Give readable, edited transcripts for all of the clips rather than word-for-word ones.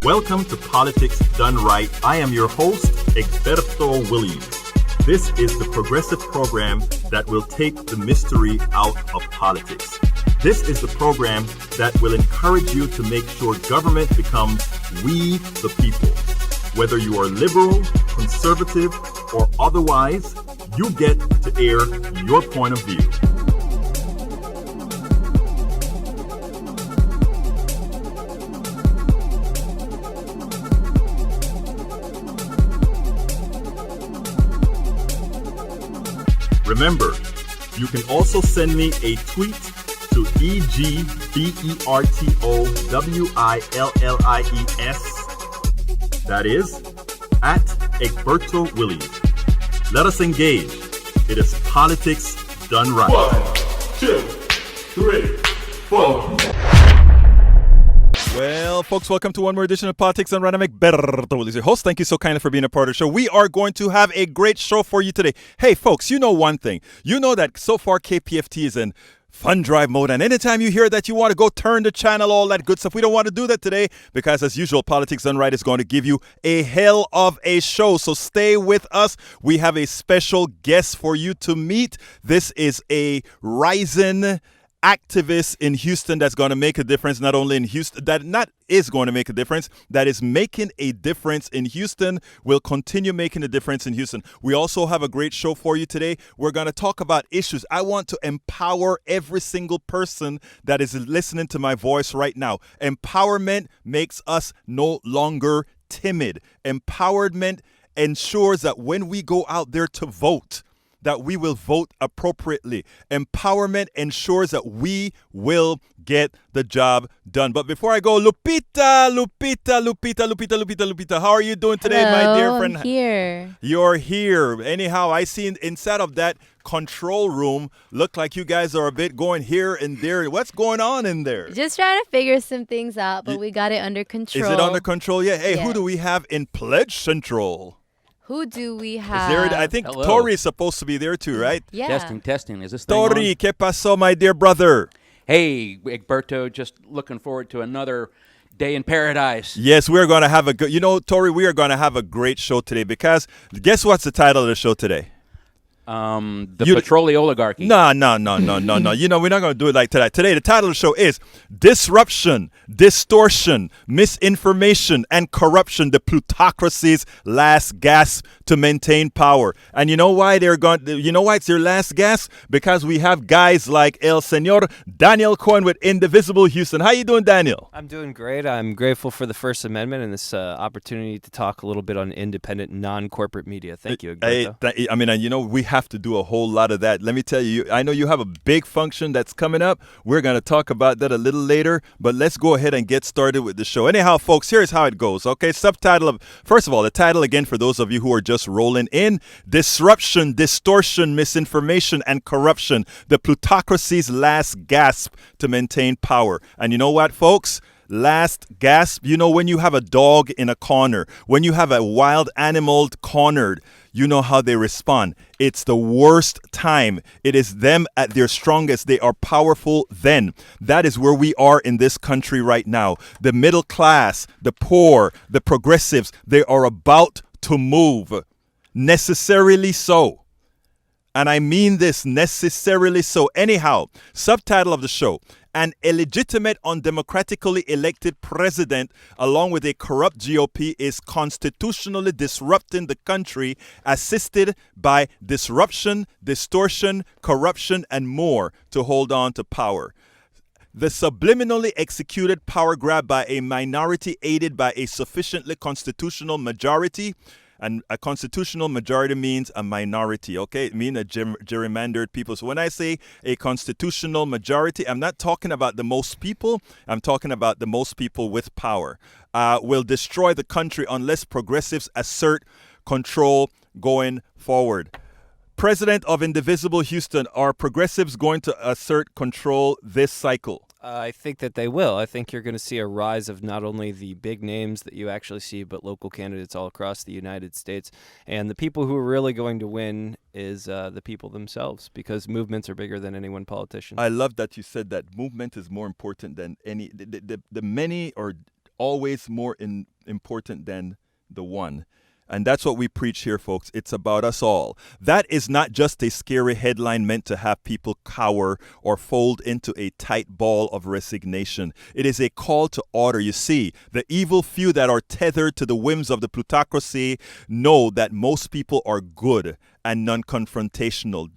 Welcome to Politics Done Right. I am your host, Egberto Williams. This is the progressive program that will take the mystery out of politics. This is the program that will encourage you to make sure government becomes we the people. Whether you are liberal, conservative, or otherwise, you get to air your point of view. Remember, you can also send me a tweet to EGBERTOWILLIES. That is, at Egberto Williams. Let us engage. It is politics done right. 1, 2, 3, 4. Well, folks, welcome to one more edition of Politics Done Right. I'm Egberto Williams, your host. Thank you so kindly for being a part of the show. We are going to have a great show for you today. Hey, folks, you know one thing. You know that so far KPFT is in fun drive mode, and anytime you hear that, you want to go turn the channel, all that good stuff. We don't want to do that today because, as usual, Politics Done Right is going to give you a hell of a show. So stay with us. We have a special guest for you to meet. This is a rising activist in Houston that's going to make a difference, not only in Houston, that is going to make a difference, that is making a difference in Houston, will continue making a difference in Houston. We also have a great show for you today. We're going to talk about issues. I want to empower every single person that is listening to my voice right now. Empowerment makes us no longer timid. Empowerment ensures that when we go out there to vote, that we will vote appropriately. Empowerment ensures that we will get the job done. But before I go, Lupita, how are you doing today, my dear friend? I'm here. You're here. Anyhow, I see inside of that control room, look like you guys are a bit going here and there. What's going on in there? Just trying to figure some things out, but we got it under control. Is it under control? Yeah. Hey, Yeah. Who do we have in Pledge Central? Who do we have? Is there, I think Hello. Tori is supposed to be there too, right? Yeah. Testing. Is this thing on? Tori, ¿qué pasó, my dear brother? Hey, Egberto, just looking forward to another day in paradise. Yes, we're going to have a good, Tori, we are going to have a great show today because guess what's the title of the show today? The petroleum oligarchy. No. We're not going to do it like today. Today, the title of the show is Disruption, Distortion, Misinformation, and Corruption, the Plutocracy's Last Gasp to Maintain Power. And you know why it's their last gasp? Because we have guys like El Señor Daniel Cohen with Indivisible Houston. How you doing, Daniel? I'm doing great. I'm grateful for the First Amendment and this opportunity to talk a little bit on independent, non-corporate media. Thank you, Egberto. We have to do a whole lot of that. Let me tell you, I know you have a big function that's coming up. We're going to talk about that a little later, but let's go ahead and get started with the show. Anyhow, folks, here's how it goes, okay? First of all, the title again for those of you who are just rolling in, Disruption, Distortion, Misinformation, and Corruption, the Plutocracy's Last Gasp to Maintain Power. And you know what, folks? Last gasp, when you have a dog in a corner, when you have a wild animal cornered, you know how they respond. It's the worst time. It is them at their strongest. They are powerful then. That is where we are in this country right now. The middle class, the poor, the progressives, they are about to move. Necessarily so. And I mean this, necessarily so. Anyhow, subtitle of the show: an illegitimate, undemocratically elected president, along with a corrupt GOP, is constitutionally disrupting the country, assisted by disruption, distortion, corruption, and more to hold on to power. The subliminally executed power grab by a minority aided by a sufficiently constitutional majority. And a constitutional majority means a minority, okay? It means a gerrymandered people. So when I say a constitutional majority, I'm not talking about the most people. I'm talking about the most people with power. Will destroy the country unless progressives assert control going forward. President of Indivisible Houston, are progressives going to assert control this cycle? I think that they will. I think you're going to see a rise of not only the big names that you actually see, but local candidates all across the United States. And the people who are really going to win is the people themselves, because movements are bigger than any one politician. I love that you said that movement is more important than any. The many or always more important than the one. And that's what we preach here, folks. It's about us all. That is not just a scary headline meant to have people cower or fold into a tight ball of resignation. It is a call to order. You see, the evil few that are tethered to the whims of the plutocracy know that most people are good and non-confrontational.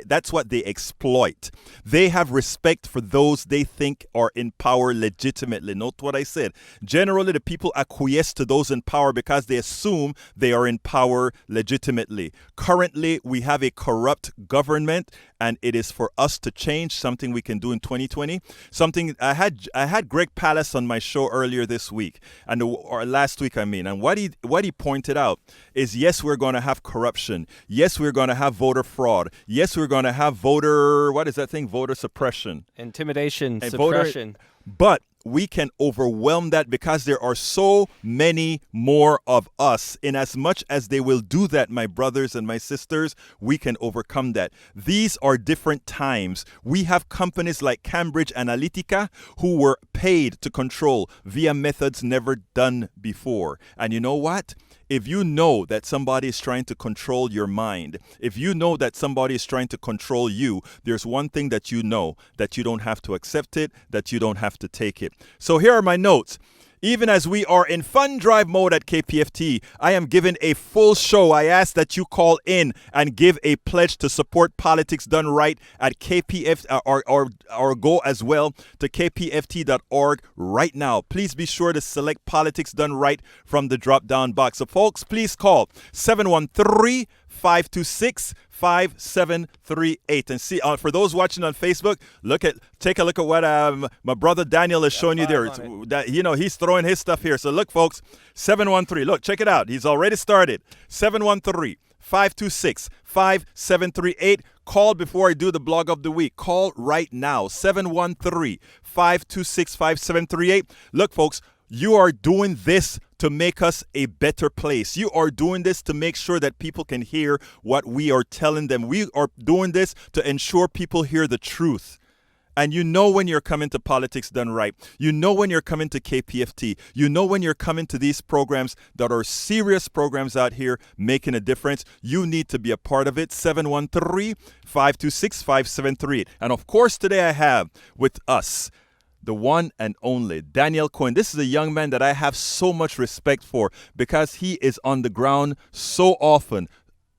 That's what they exploit. They have respect for those they think are in power legitimately. Note what I said. Generally, the people acquiesce to those in power because they assume they are in power legitimately. Currently, we have a corrupt government, and it is for us to change, something we can do in 2020. Something I had Greg Pallas on my show earlier this week, or last week, and what he pointed out is, yes, we're going to have corruption. Yes, we're going to have voter fraud. Yes, we're going to have voter suppression. Intimidation, suppression. But we can overwhelm that because there are so many more of us. In as much as they will do that, my brothers and my sisters, we can overcome that. These are different times. We have companies like Cambridge Analytica who were paid to control via methods never done before. And you know what? If you know that somebody is trying to control your mind, if you know that somebody is trying to control you, there's one thing that you know, that you don't have to accept it, that you don't have to take it. So here are my notes. Even as we are in fund drive mode at KPFT, I am giving a full show. I ask that you call in and give a pledge to support Politics Done Right at KPF or go as well to kpft.org right now. Please be sure to select Politics Done Right from the drop-down box. So folks, please call 713-526-5738. And see, for those watching on Facebook, take a look at what my brother Daniel is showing you there. He's throwing his stuff here. So look, folks, 713. Look, check it out. He's already started. 713-526-5738. Call before I do the blog of the week. Call right now. 713-526-5738. Look, folks, you are doing this to make us a better place. You are doing this to make sure that people can hear what we are telling them. We are doing this to ensure people hear the truth. And you know when you're coming to Politics Done Right. You know when you're coming to KPFT. You know when you're coming to these programs that are serious programs out here making a difference. You need to be a part of it. 713-526-5738. And of course, today I have with us the one and only Daniel Cohen. This is a young man that I have so much respect for because he is on the ground so often,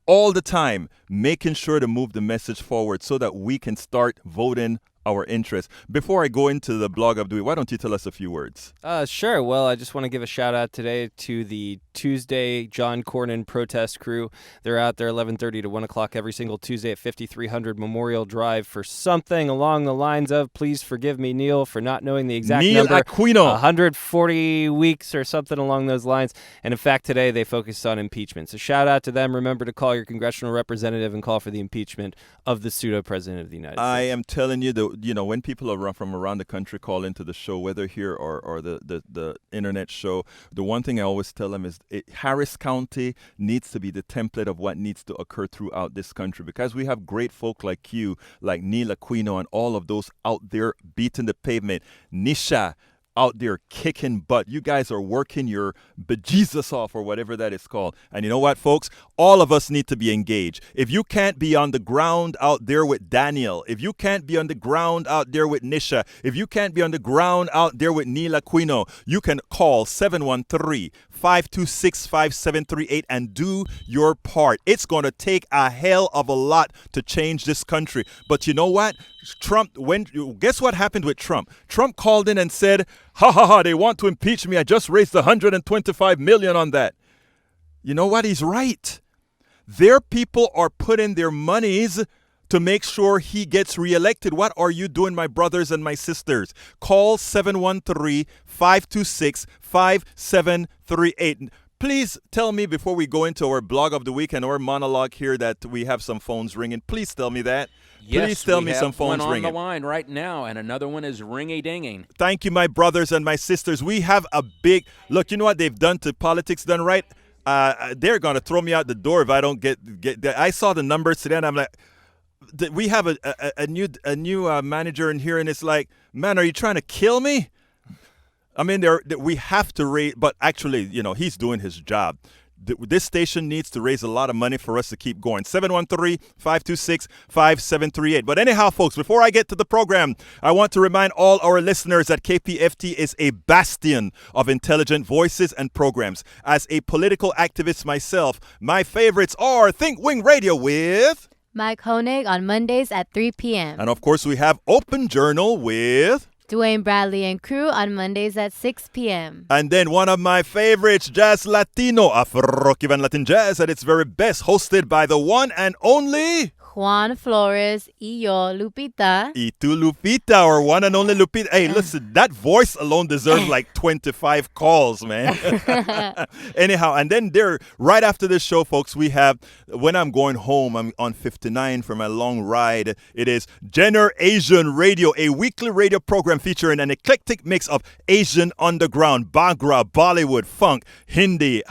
all the time, making sure to move the message forward so that we can start voting our interest. Before I go into the blog of the week, why don't you tell us a few words? Sure. Well, I just want to give a shout out today to the Tuesday John Cornyn protest crew. They're out there 11:30 to 1 o'clock every single Tuesday at 5300 Memorial Drive for something along the lines of, please forgive me, Neil, for not knowing the exact number. Neil Aquino. 140 weeks or something along those lines. And in fact, today they focused on impeachment. So shout out to them. Remember to call your congressional representative and call for the impeachment of the pseudo-president of the United States. I am telling you, when people are from around the country call into the show, whether here or the internet show, the one thing I always tell them is Harris County needs to be the template of what needs to occur throughout this country, because we have great folk like you, like Neil Aquino, and all of those out there beating the pavement. Nisha out there kicking butt. You guys are working your bejesus off, or whatever that is called. And you know what, folks? All of us need to be engaged. If you can't be on the ground out there with Daniel, if you can't be on the ground out there with Nisha, if you can't be on the ground out there with Neil Aquino, you can call 713-526-5738 and do your part. It's going to take a hell of a lot to change this country. But you know what? Guess what happened with Trump? Trump called in and said, ha, they want to impeach me. I just raised $125 million on that. You know what? He's right. Their people are putting their monies to make sure he gets reelected. What are you doing, my brothers and my sisters? Call 713-526-5738. Please tell me before we go into our blog of the week and our monologue here that we have some phones ringing. Please tell me that. Yes, please tell me some phones one ringing. on the line right now, and another one is ring-a-dinging. Thank you, my brothers and my sisters. We have a big look. You know what they've done to Politics Done Right? They're gonna throw me out the door if I don't get. I saw the numbers today, and I'm like, we have a new manager in here, and it's like, man, are you trying to kill me? I mean, we have to raise, but actually, he's doing his job. This station needs to raise a lot of money for us to keep going. 713-526-5738. But anyhow, folks, before I get to the program, I want to remind all our listeners that KPFT is a bastion of intelligent voices and programs. As a political activist myself, my favorites are Think Wing Radio with Mike Honig on Mondays at 3 p.m. And of course, we have Open Journal with Dwayne Bradley and crew on Mondays at 6 p.m. And then one of my favorites, Jazz Latino, Afro-Cuban Latin Jazz at its very best, hosted by the one and only Juan Flores, yo, Lupita. Y tu Lupita, or one and only Lupita. Hey, listen, that voice alone deserves like 25 calls, man. Anyhow, and then right after this show, folks, we have, when I'm going home, I'm on 59 for my long ride. It is Jenner Asian Radio, a weekly radio program featuring an eclectic mix of Asian underground, Bhangra, Bollywood, funk, Hindi,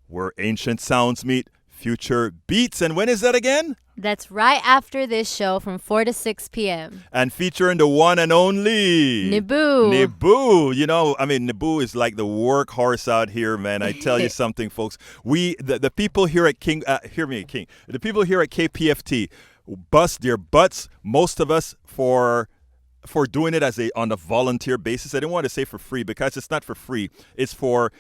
where ancient sounds meet future beats. And when is that again? That's right after this show from 4 to 6 p.m. And featuring the one and only Nibu. Nibu is like the workhorse out here, man. I tell you something, folks. The people here at the people here at KPFT bust their butts, most of us, for doing it on a volunteer basis. I didn't want to say for free because it's not for free. It's for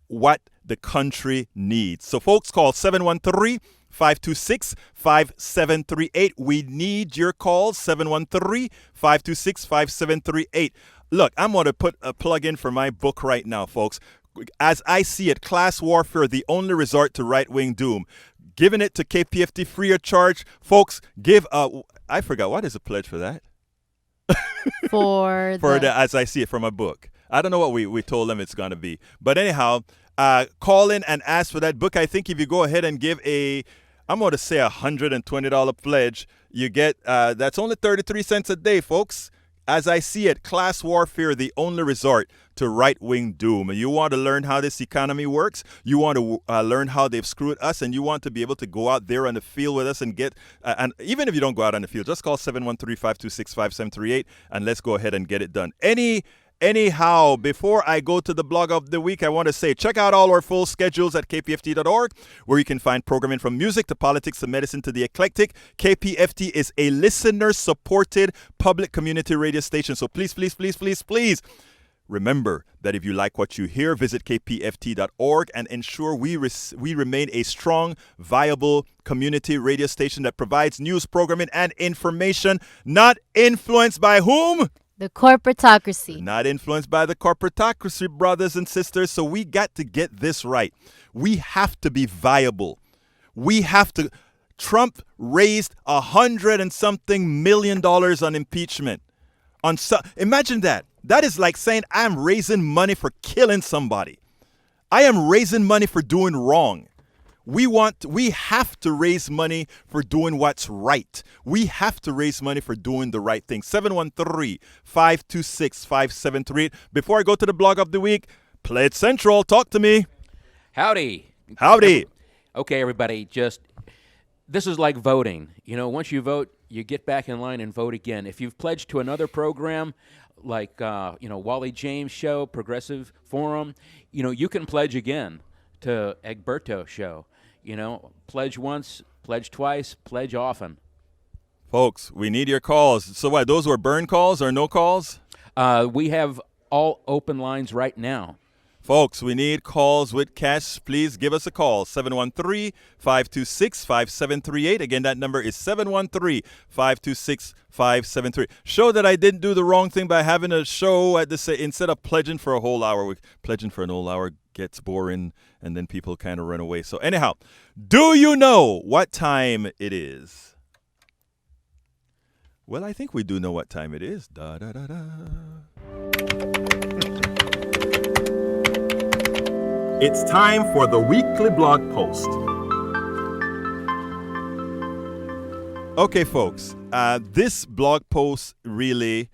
what the country needs. So folks, call 713-526-5738. We need your calls, 713-526-5738. Look, I'm going to put a plug in for my book right now, folks. As I see it, Class Warfare, the only resort to right-wing doom. Giving it to KPFT free of charge. Folks, I forgot, what is the pledge for that? For as I see it from a book. I don't know what we told them it's going to be. But anyhow, call in and ask for that book. I think if you go ahead and give I'm going to say $120 pledge, you get, that's only 33 cents a day, folks. As I see it, Class Warfare, the only resort to right-wing doom. You want to learn how this economy works. You want to learn how they've screwed us, and you want to be able to go out there on the field with us and get, and even if you don't go out on the field, just call 713-526-5738, and let's go ahead and get it done. Anyhow, before I go to the blog of the week, I want to say check out all our full schedules at kpft.org, where you can find programming from music to politics to medicine to the eclectic. KPFT is a listener-supported public community radio station. So please, please, please, please, please remember that if you like what you hear, visit kpft.org and ensure we remain a strong, viable community radio station that provides news, programming, and information not influenced by whom? The corporatocracy. Not influenced by the corporatocracy, brothers and sisters. So we got to get this right. We have to be viable. Trump raised $100 and something million on impeachment. Imagine that. That is like saying I'm raising money for killing somebody. I am raising money for doing wrong. We have to raise money for doing what's right. We have to raise money for doing the right thing. 713-526-5738. Before I go to the blog of the week, Pledge Central, talk to me. Howdy. Okay, everybody, this is like voting. Once you vote, you get back in line and vote again. If you've pledged to another program, like, Wally James Show, Progressive Forum, you can pledge again to Egberto Show. Pledge once, pledge twice, pledge often. Folks, we need your calls. So what, those were burn calls or no calls? We have all open lines right now. Folks, we need calls with cash. Please give us a call, 713-526-5738. Again, that number is 713-526-5738. Show that I didn't do the wrong thing by having a show instead of pledging for a whole hour. Pledging for an whole hour gets boring, and then people kind of run away. So anyhow, do you know what time it is? Well, I think we do know what time it is. Da-da-da-da. It's time for the weekly blog post. Okay, folks, this blog post really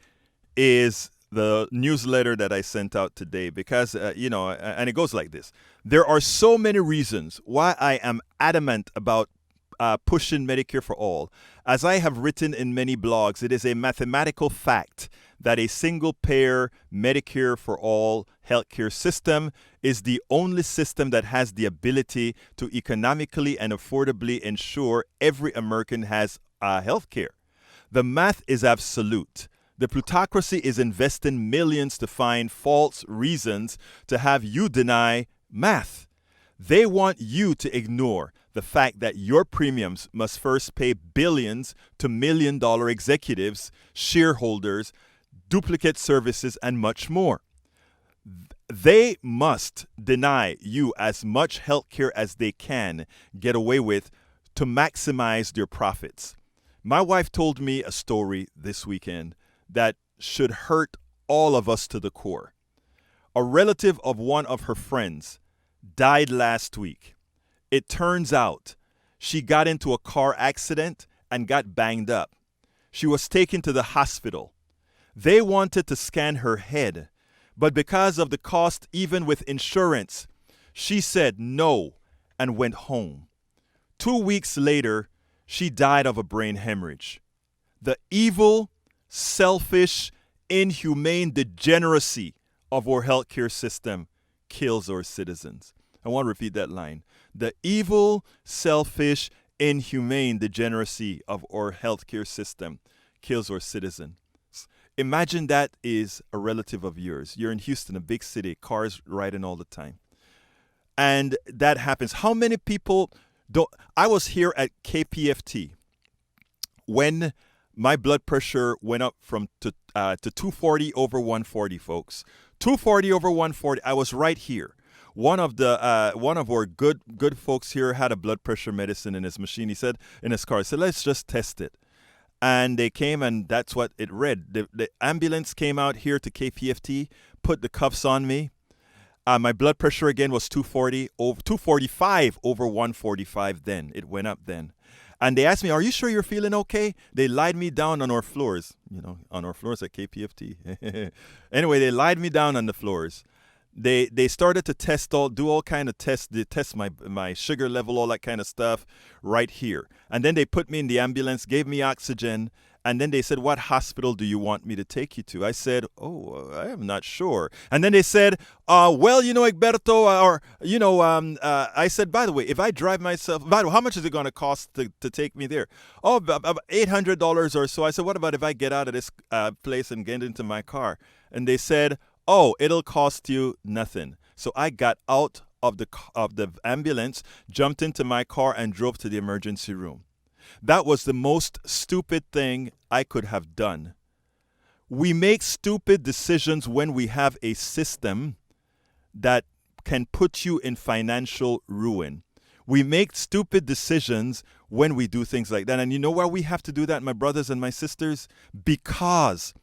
is the newsletter that I sent out today because, and it goes like this. There are so many reasons why I am adamant about pushing Medicare for all. As I have written in many blogs, it is a mathematical fact that a single-payer Medicare for all healthcare system is the only system that has the ability to economically and affordably ensure every American has healthcare. The math is absolute. The plutocracy is investing millions to find false reasons to have you deny math. They want you to ignore the fact that your premiums must first pay billions to million-dollar executives, shareholders, duplicate services, and much more. They must deny you as much health care as they can get away with to maximize their profits. My wife told me a story this weekend that should hurt all of us to the core. A relative of one of her friends died last week. It turns out she got into a car accident and got banged up. She was taken to the hospital. They wanted to scan her head, but because of the cost, even with insurance, she said no and went home. 2 weeks later, she died of a brain hemorrhage. The evil, selfish, inhumane degeneracy of our healthcare system kills our citizens. I want to repeat that line. The evil, selfish, inhumane degeneracy of our healthcare system kills our citizens. Imagine that is a relative of yours. You're in Houston, a big city, cars riding all the time. And that happens. How many people don't? I was here at KPFT when my blood pressure went up to 240 over 140, folks. 240 over 140. I was right here. One of our good folks here had a blood pressure medicine in his machine. He said in his car, he said, let's just test it. And they came, and that's what it read. The ambulance came out here to KPFT, put the cuffs on me. My blood pressure again was 245 over 145 then. It went up then. And they asked me, are you sure you're feeling okay? They lied me down on our floors, on our floors at KPFT. Anyway, they lied me down on the floors. They started to do all kind of tests. They test my sugar level, all that kind of stuff right here. And then they put me in the ambulance, gave me oxygen, and then they said, what hospital do you want me to take you to? I said, I am not sure. And then they said, Egberto, I said, by the way, if I drive myself, how much is it going to cost to take me there? Oh, about $800 or so. I said, what about if I get out of this place and get into my car? And they said, it'll cost you nothing. So I got out of the ambulance, jumped into my car, and drove to the emergency room. That was the most stupid thing I could have done. We make stupid decisions when we have a system that can put you in financial ruin. We make stupid decisions when we do things like that. And you know why we have to do that, my brothers and my sisters? Because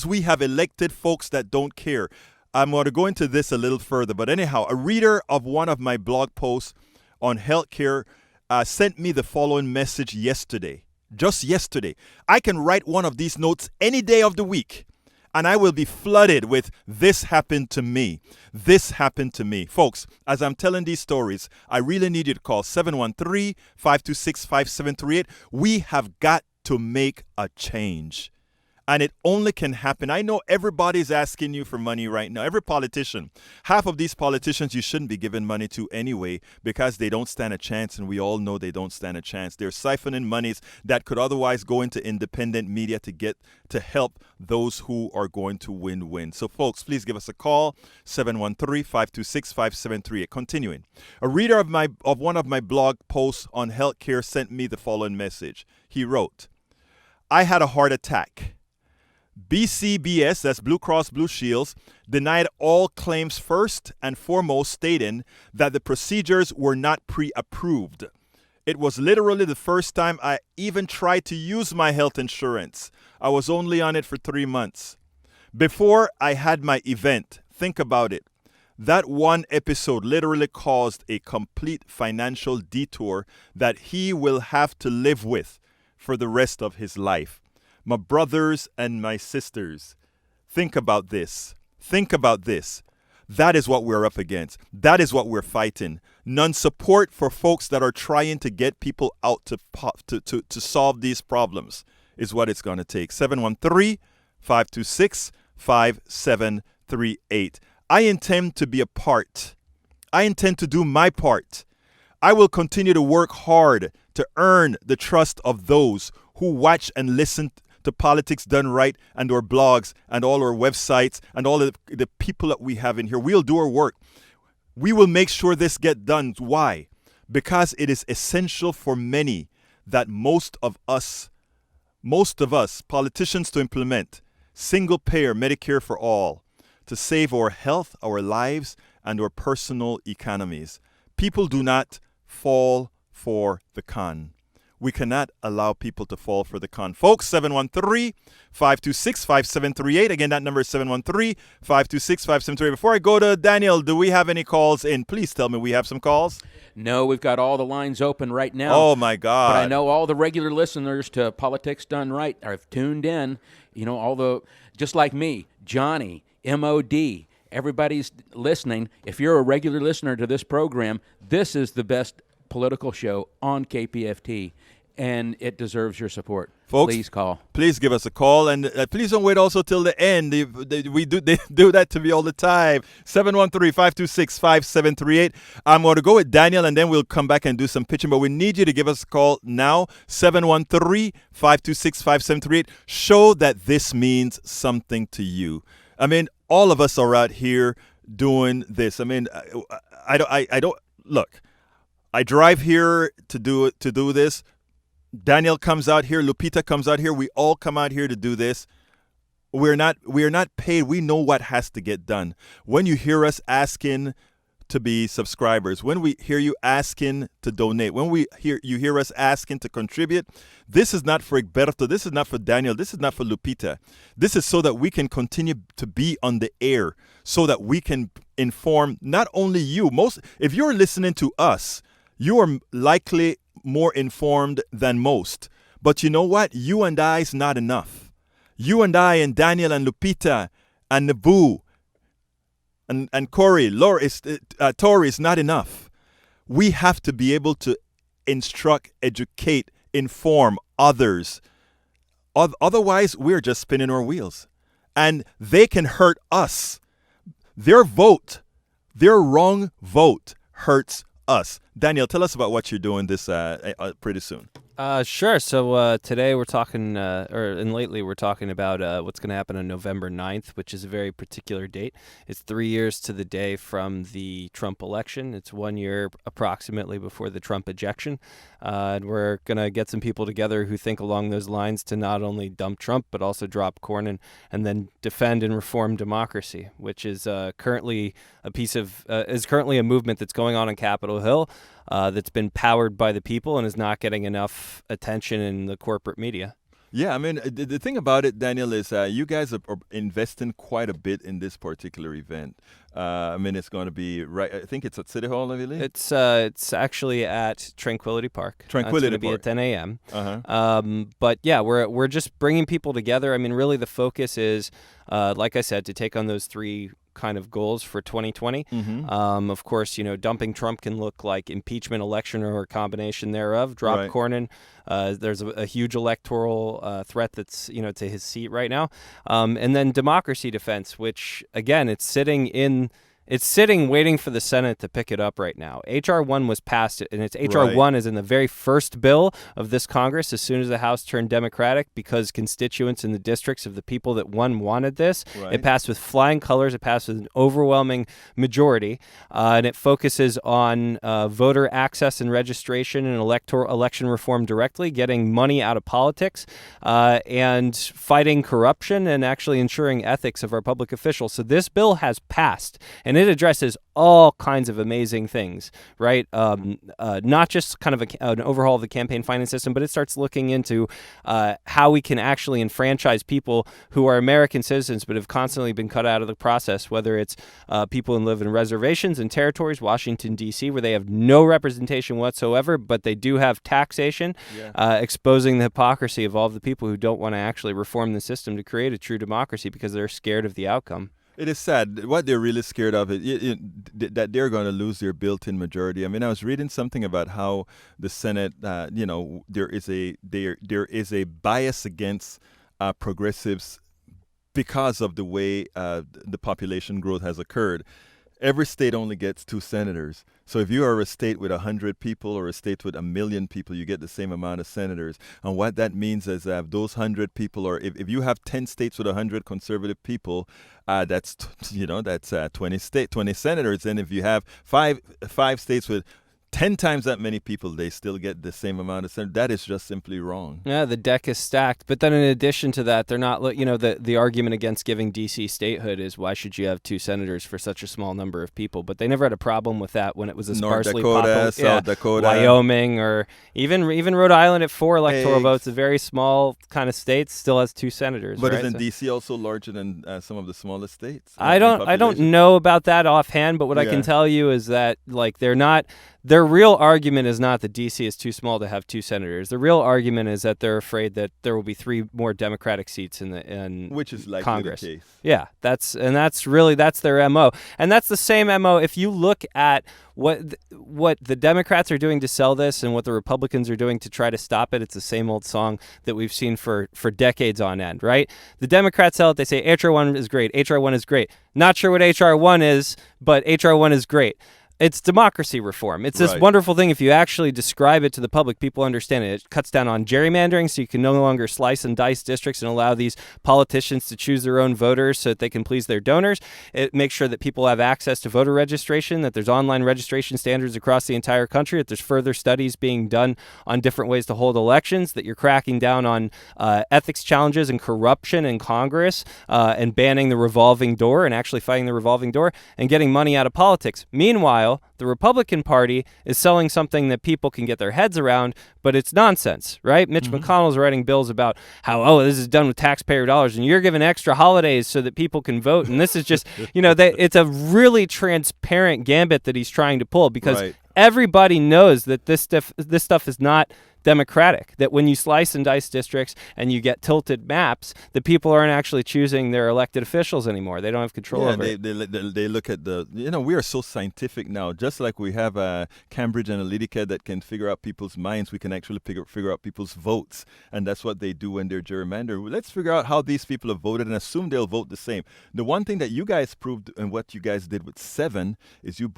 we have elected folks that don't care. I'm going to go into this a little further. But anyhow, a reader of one of my blog posts on healthcare sent me the following message yesterday. Just yesterday. I can write one of these notes any day of the week, and I will be flooded with this happened to me. This happened to me. Folks, as I'm telling these stories, I really need you to call 713-526-5738. We have got to make a change. And it only can happen. I know everybody's asking you for money right now. Every politician. Half of these politicians you shouldn't be giving money to anyway because they don't stand a chance, and we all know they don't stand a chance. They're siphoning monies that could otherwise go into independent media to help those who are going to win. So, folks, please give us a call, 713-526-5738. Continuing. A reader of one of my blog posts on healthcare sent me the following message. He wrote, I had a heart attack. BCBS, that's Blue Cross Blue Shields, denied all claims first and foremost, stating that the procedures were not pre-approved. It was literally the first time I even tried to use my health insurance. I was only on it for 3 months. Before I had my event, think about it. That one episode literally caused a complete financial detour that he will have to live with for the rest of his life. My brothers and my sisters, think about this. Think about this. That is what we're up against. That is what we're fighting. Non-support for folks that are trying to get people out to solve these problems is what it's going to take. 713 526-5738. I intend to be a part. I intend to do my part. I will continue to work hard to earn the trust of those who watch and listen to Politics Done Right and our blogs and all our websites and all of the people that we have in here. We'll do our work. We will make sure this gets done. Why? Because it is essential for many that most of us, politicians, to implement single-payer Medicare for all, to save our health, our lives, and our personal economies. People do not fall for the con. We cannot allow people to fall for the con. Folks, 713-526-5738. Again, that number is 713-526-5738. Before I go to Daniel, do we have any calls in? Please tell me we have some calls. No, we've got all the lines open right now. Oh, my God. But I know all the regular listeners to Politics Done Right have tuned in. You know, just like me, Johnny, MOD, everybody's listening. If you're a regular listener to this program, this is the best political show on KPFT, and it deserves your support. Folks, please call. Please give us a call, and please don't wait also till the end. They do that to me all the time. 713-526-5738. I'm going to go with Daniel, and then we'll come back and do some pitching, but we need you to give us a call now, 713-526-5738. Show that this means something to you. I mean, all of us are out here doing this. I mean, I don't look. I drive here to do this. Daniel comes out here. Lupita comes out here. We all come out here to do this. We are not paid. We know what has to get done. When you hear us asking to be subscribers, when we hear you asking to donate, when you hear us asking to contribute, this is not for Egberto. This is not for Daniel. This is not for Lupita. This is so that we can continue to be on the air, so that we can inform not only you. If you're listening to us, you are likely more informed than most. But you know what? You and I is not enough. You and I and Daniel and Lupita and Nabu and Corey, Tori is not enough. We have to be able to instruct, educate, inform others. Otherwise, we're just spinning our wheels. And they can hurt us. Their wrong vote hurts us. Daniel, tell us about what you're doing this pretty soon. Sure. So today we're talking, and lately we're talking about what's going to happen on November 9th, which is a very particular date. It's 3 years to the day from the Trump election. It's 1 year approximately before the Trump ejection. And we're going to get some people together who think along those lines to not only dump Trump, but also drop Cornyn and then defend and reform democracy, which is currently a movement that's going on Capitol Hill. That's been powered by the people and is not getting enough attention in the corporate media. Yeah, I mean, the thing about it, Daniel, is you guys are investing quite a bit in this particular event. I mean, it's going to be right. I think it's at City Hall, I believe. It's actually at Tranquility Park. Tranquility It's going to be at 10 a.m. Uh-huh. But yeah, we're just bringing people together. I mean, really, the focus is, like I said, to take on those three kind of goals for 2020. Mm-hmm. Of course, dumping Trump can look like impeachment, election, or a combination thereof. Drop Right. Cornyn. There's a huge electoral threat that's to his seat right now. And then democracy defense, which again, it's sitting waiting for the Senate to pick it up right now. H.R. 1 was passed, and it's H.R. 1 is in the very first bill of this Congress as soon as the House turned Democratic, because constituents in the districts of the people that wanted this. Right. It passed with flying colors. It passed with an overwhelming majority, and it focuses on voter access and registration and election reform directly, getting money out of politics, and fighting corruption and actually ensuring ethics of our public officials. So this bill has passed, and it addresses all kinds of amazing things, right? Not just kind of an overhaul of the campaign finance system, but it starts looking into how we can actually enfranchise people who are American citizens but have constantly been cut out of the process, whether it's people who live in reservations and territories, Washington, D.C., where they have no representation whatsoever, but they do have taxation, exposing the hypocrisy of all of the people who don't want to actually reform the system to create a true democracy because they're scared of the outcome. It is sad. What they're really scared of is that they're going to lose their built-in majority. I mean, I was reading something about how the Senate, there is a bias against progressives because of the way the population growth has occurred. Every state only gets 2 senators. So if you are a state with 100 people or a state with 1 million people, you get the same amount of senators. And what that means is that if those 100 people, or if you have 10 states with 100 conservative people, that's 20 senators. And if you have five states with 10 times that many people, they still get the same amount of senators. That is just simply wrong. Yeah, the deck is stacked. But then in addition to that, they're not, the argument against giving D.C. statehood is why should you have 2 senators for such a small number of people? But they never had a problem with that when it was a sparsely populated, South Dakota, Wyoming, or even Rhode Island at 4 electoral votes, a very small kind of state, still has 2 senators. But right? isn't D.C. also larger than some of the smallest states? I don't know about that offhand, but what I can tell you is that they're not. Their real argument is not that D.C. is too small to have 2 senators. The real argument is that they're afraid that there will be 3 more Democratic seats in which is likely Congress. The case. Yeah, that's their MO, and that's the same MO. If you look at what the Democrats are doing to sell this and what the Republicans are doing to try to stop it, it's the same old song that we've seen for decades on end, right? The Democrats sell it. They say H.R. 1 is great. H.R. 1 is great. Not sure what H.R. 1 is, but H.R. 1 is great. It's democracy reform. It's this wonderful thing. If you actually describe it to the public, people understand it. It cuts down on gerrymandering, so you can no longer slice and dice districts and allow these politicians to choose their own voters so that they can please their donors. It makes sure that people have access to voter registration, that there's online registration standards across the entire country, that there's further studies being done on different ways to hold elections, that you're cracking down on ethics challenges and corruption in Congress, and banning the revolving door and actually fighting the revolving door and getting money out of politics. Meanwhile, the Republican Party is selling something that people can get their heads around, but it's nonsense, right? Mitch McConnell's writing bills about how, this is done with taxpayer dollars, and you're giving extra holidays so that people can vote. And this is just, it's a really transparent gambit that he's trying to pull because everybody knows that this stuff is not democratic, that when you slice and dice districts and you get tilted maps, the people aren't actually choosing their elected officials anymore. They don't have control over it. They look at we are so scientific now. Just like we have Cambridge Analytica that can figure out people's minds, we can actually figure out people's votes. And that's what they do when they're gerrymandering. Let's figure out how these people have voted and assume they'll vote the same. The one thing that you guys proved and what you guys did with 7 is you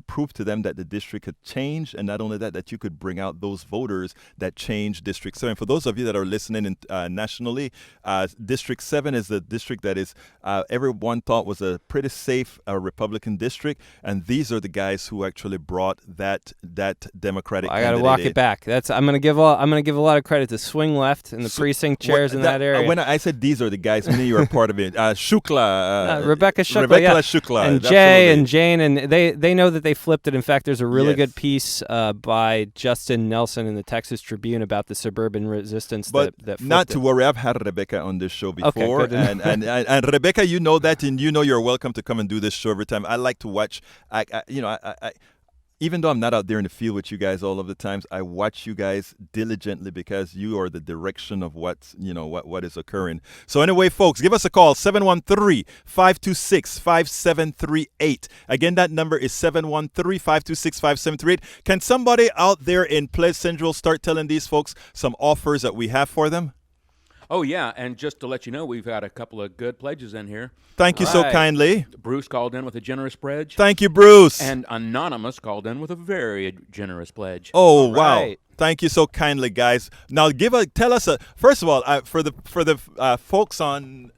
proved to them that the district had changed, and not only that you could bring out those voters that changed District 7. For those of you that are listening nationally, District 7 is the district that is everyone thought was a pretty safe Republican district, and these are the guys who actually brought that Democratic. I got to walk it back. I'm going to give a lot of credit to Swing Left and the precinct chairs in that area. When I said these are the guys, meaning you were part of it. Shukla, Rebecca Shukla, Shukla, and Jay and Jane, and they know that they flipped it. In fact, there's a really good piece by Justin Nelson in the Texas Tribune about the suburban resistance. But that not to worry, I've had Rebecca on this show before, okay, and Rebecca, you know that, and you know you're welcome to come and do this show every time. I like to watch. Even though I'm not out there in the field with you guys all of the times, I watch you guys diligently because you are the direction of what is occurring. So anyway, folks, give us a call, 713-526-5738. Again, that number is 713-526-5738. Can somebody out there in Pledge Central start telling these folks some offers that we have for them? Oh, yeah, and just to let you know, we've had a couple of good pledges in here. Thank you so kindly. Bruce called in with a generous pledge. Thank you, Bruce. And Anonymous called in with a very generous pledge. Oh, wow. Thank you so kindly, guys. Now, tell us, first of all, for the folks on,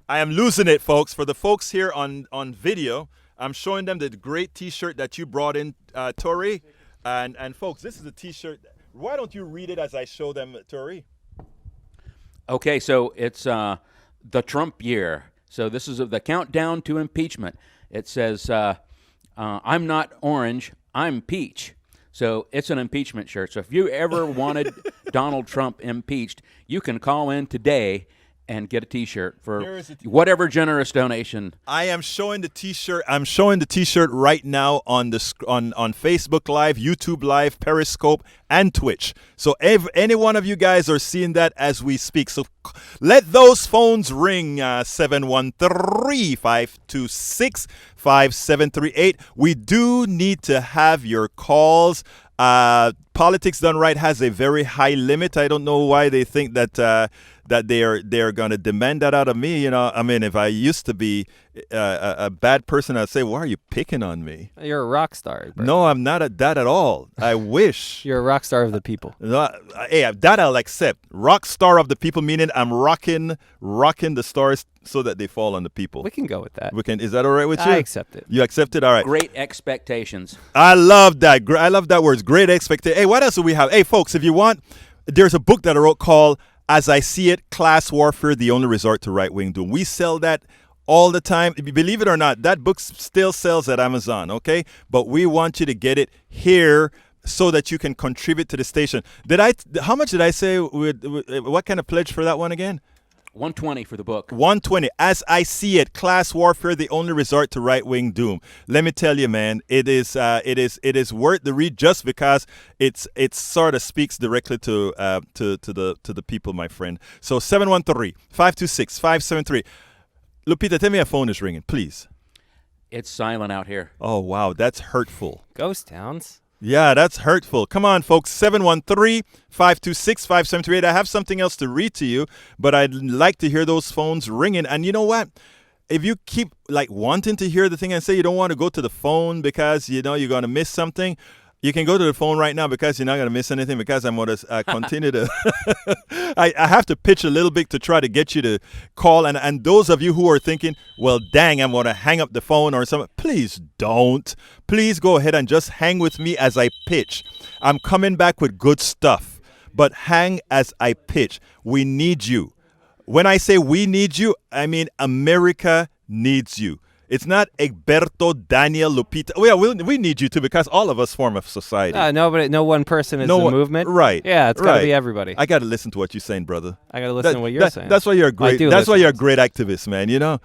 I am losing it, folks. For the folks here on video, I'm showing them the great T-shirt that you brought in, Tori. And folks, this is the T-shirt. Why don't you read it as I show them, Tori? Okay, so it's the Trump year. So this is the countdown to impeachment. It says, I'm not orange, I'm peach. So it's an impeachment shirt. So if you ever wanted Donald Trump impeached, you can call in today and get a T-shirt for whatever generous donation. I am showing the T-shirt. I'm showing the T-shirt right now on Facebook Live, YouTube Live, Periscope, and Twitch. So if any one of you guys are seeing that as we speak, so let those phones ring. 713-526-5738. We do need to have your calls. Politics Done Right has a very high limit. I don't know why they think that that they're going to demand that out of me. You know, I mean, if I used to be a bad person, I'd say, why are you picking on me? You're a rock star. Bro. No, I'm not that at all. I wish. You're a rock star of the people. No, hey, that I'll accept. Rock star of the people, meaning I'm rocking the stars so that they fall on the people. We can go with that. Is that all right with you? I accept it. You accept it? All right. Great expectations. I love that. I love that word. Great expectation. Hey, what else do we have? Hey, folks, if you want, there's a book that I wrote called As I See It, Class Warfare, The Only Resort to Right-Wing Doom. We sell that all the time. If you believe it or not, that book still sells at Amazon, okay? But we want you to get it here so that you can contribute to the station. How much did I say? What kind of pledge for that one again? $120 for the book. $120. As I See It, Class Warfare, The Only Resort to Right-Wing Doom. Let me tell you, man, it is worth the read just because it sort of speaks directly to the people, my friend. So 713-526-573. Lupita, tell me your phone is ringing, please. It's silent out here. Oh, wow, that's hurtful. Ghost towns. Yeah, that's hurtful. Come on, folks. 713-526-5738. I have something else to read to you, but I'd like to hear those phones ringing. And you know what? If you keep wanting to hear the thing and say you don't want to go to the phone because you're going to miss something, you can go to the phone right now because you're not going to miss anything because I'm going to continue to I have to pitch a little bit to try to get you to call. And those of you who are thinking, well, dang, I'm going to hang up the phone or something, please don't. Please go ahead and just hang with me as I pitch. I'm coming back with good stuff, but hang as I pitch. We need you. When I say we need you, I mean America needs you. It's not Egberto, Daniel, Lupita. Well, we need you too because all of us form a society. No one person is the movement. Right. Yeah, it's got to be everybody. I got to listen to what you're saying, brother. I got to listen to what you're saying. That's why you're a great. That's why you're a great activist, man. You know.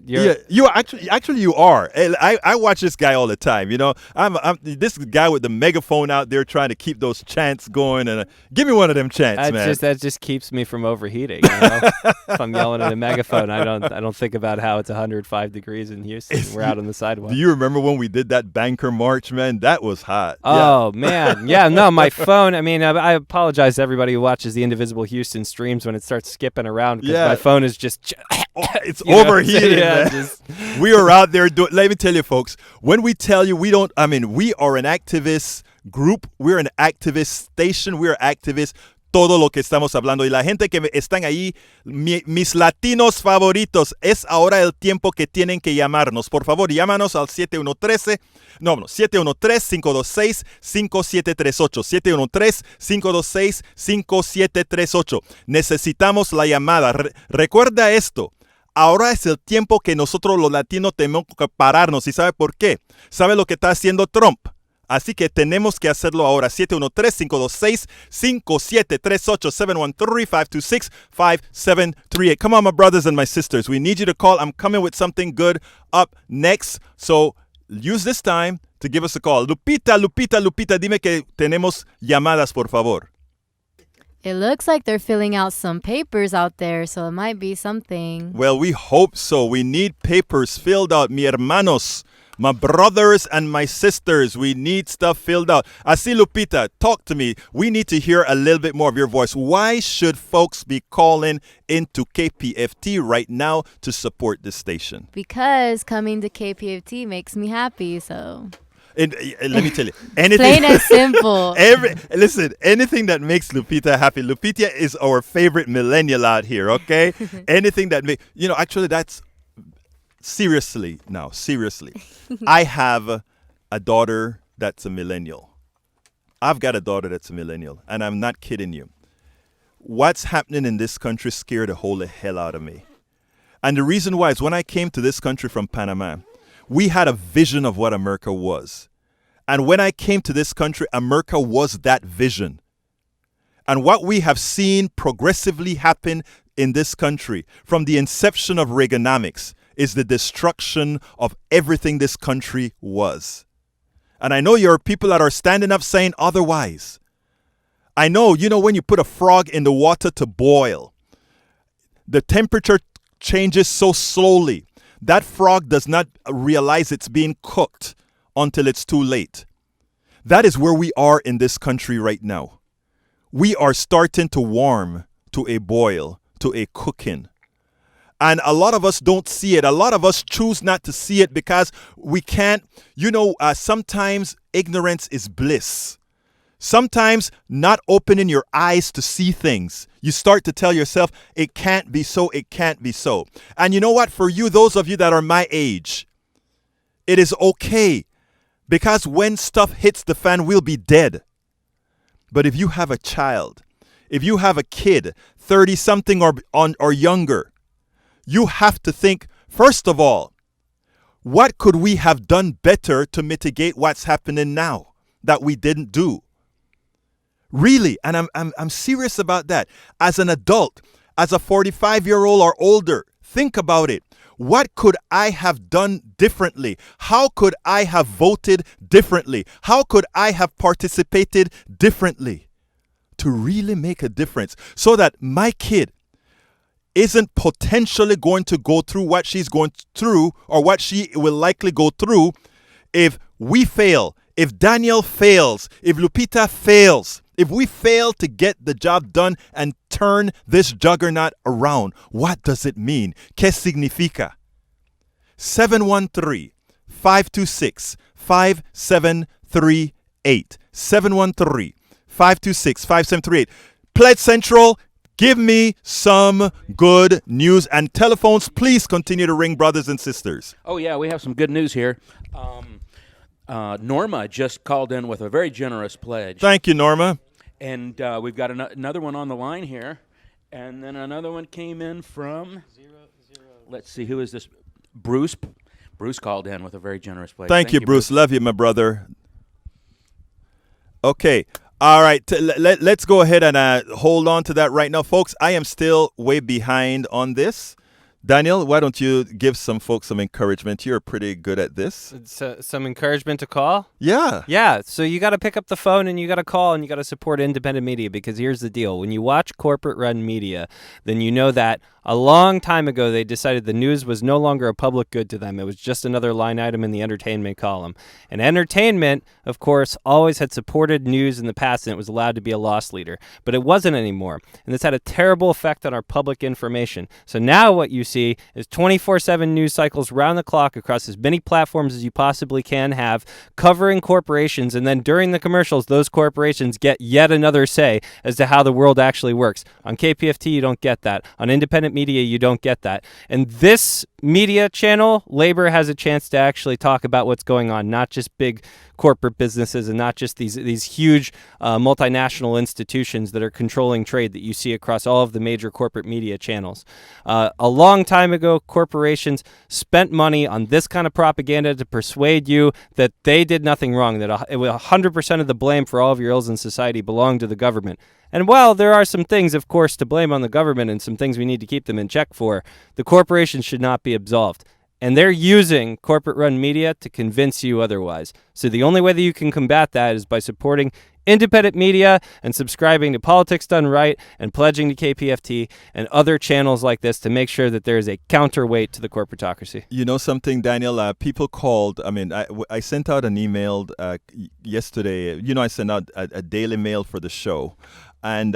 You actually you are. I watch this guy all the time. You know, I'm this guy with the megaphone out there trying to keep those chants going. And give me one of them chants, man. That just keeps me from overheating. You know? If I'm yelling at a megaphone, I don't think about how it's 105 degrees in Houston. We're out on the sidewalk. Do you remember when we did that banker march, man? That was hot. Oh, man. Yeah, no, my phone. I mean, I apologize to everybody who watches the Indivisible Houston streams when it starts skipping around because my phone is just... it's overheated, man. We are out there doing... Let me tell you, folks, when we tell you we are an activist group. We're an activist station. We're activists. Todo lo que estamos hablando y la gente que están ahí, mis latinos favoritos, es ahora el tiempo que tienen que llamarnos. Por favor, llámanos al 713-526-5738. 713-526-5738. Necesitamos la llamada. Recuerda esto. Ahora es el tiempo que nosotros los latinos tenemos que pararnos. ¿Y sabe por qué? ¿Sabe lo que está haciendo Trump? Así que tenemos que hacerlo ahora. 713-526-5738. 713-526-5738. Come on, my brothers and my sisters. We need you to call. I'm coming with something good up next. So use this time to give us a call. Lupita, dime que tenemos llamadas, por favor. It looks like they're filling out some papers out there, so it might be something. Well, we hope so. We need papers filled out, mi hermanos. My brothers and my sisters, we need stuff filled out. Así, Lupita, talk to me. We need to hear a little bit more of your voice. Why should folks be calling into KPFT right now to support this station? Because coming to KPFT makes me happy, so... Let me tell you, anything. Plain and simple. Listen, anything that makes Lupita happy. Lupita is our favorite millennial out here, okay? Anything that makes... actually, that's... Seriously. I have a daughter that's a millennial. I've got a daughter that's a millennial, and I'm not kidding you. What's happening in this country scared the whole hell out of me. And the reason why is when I came to this country from Panama, we had a vision of what America was. And when I came to this country, America was that vision. And what we have seen progressively happen in this country from the inception of Reaganomics is the destruction of everything this country was. And I know there are people that are standing up saying otherwise. I know, when you put a frog in the water to boil, the temperature changes so slowly. That frog does not realize it's being cooked until it's too late. That is where we are in this country right now. We are starting to warm to a boil, to a cooking. And a lot of us don't see it. A lot of us choose not to see it because we can't, sometimes ignorance is bliss. Sometimes not opening your eyes to see things. You start to tell yourself, it can't be so, it can't be so. And you know what? For you, those of you that are my age, it is okay. Because when stuff hits the fan, we'll be dead. But if you have a child, if you have a kid, 30-something or younger, you have to think, first of all, what could we have done better to mitigate what's happening now that we didn't do? Really, and I'm serious about that. As an adult, as a 45-year-old or older, think about it. What could I have done differently? How could I have voted differently? How could I have participated differently to really make a difference so that my kid isn't potentially going to go through what she's going through or what she will likely go through if we fail, if Daniel fails, if Lupita fails, if we fail to get the job done and turn this juggernaut around. What does it mean? ¿Qué significa? 713-526-5738. 713-526-5738. Pledge Central, give me some good news. And telephones, please continue to ring, brothers and sisters. Oh, yeah, we have some good news here. Norma just called in with a very generous pledge. Thank you, Norma. And we've got another one on the line here. And then another one came in from, let's see, who is this? Bruce. Bruce called in with a very generous pledge. Thank you, Bruce. Love you, my brother. Okay. All right. Let's go ahead and hold on to that right now. Folks, I am still way behind on this. Daniel, why don't you give some folks some encouragement? You're pretty good at this. Some encouragement to call? Yeah. Yeah, so you got to pick up the phone and you got to call and you got to support independent media because here's the deal. When you watch corporate-run media, then you know that a long time ago they decided the news was no longer a public good to them. It was just another line item in the entertainment column. And entertainment, of course, always had supported news in the past and it was allowed to be a loss leader. But it wasn't anymore. And this had a terrible effect on our public information. So now what you see is 24/7 news cycles round the clock across as many platforms as you possibly can have, covering corporations, and then during the commercials, those corporations get yet another say as to how the world actually works. On KPFT, you don't get that. On independent media, you don't get that. And this media channel, Labor has a chance to actually talk about what's going on, not just big corporate businesses and not just these huge multinational institutions that are controlling trade that you see across all of the major corporate media channels. A long time ago, corporations spent money on this kind of propaganda to persuade you that they did nothing wrong, that 100% of the blame for all of your ills in society belonged to the government. And while there are some things, of course, to blame on the government and some things we need to keep them in check for, the corporations should not be absolved. And they're using corporate-run media to convince you otherwise. So the only way that you can combat that is by supporting independent media and subscribing to Politics Done Right and pledging to KPFT and other channels like this to make sure that there is a counterweight to the corporatocracy. You know something, Daniel? People called. I sent out an email yesterday. I sent out a daily mail for the show. And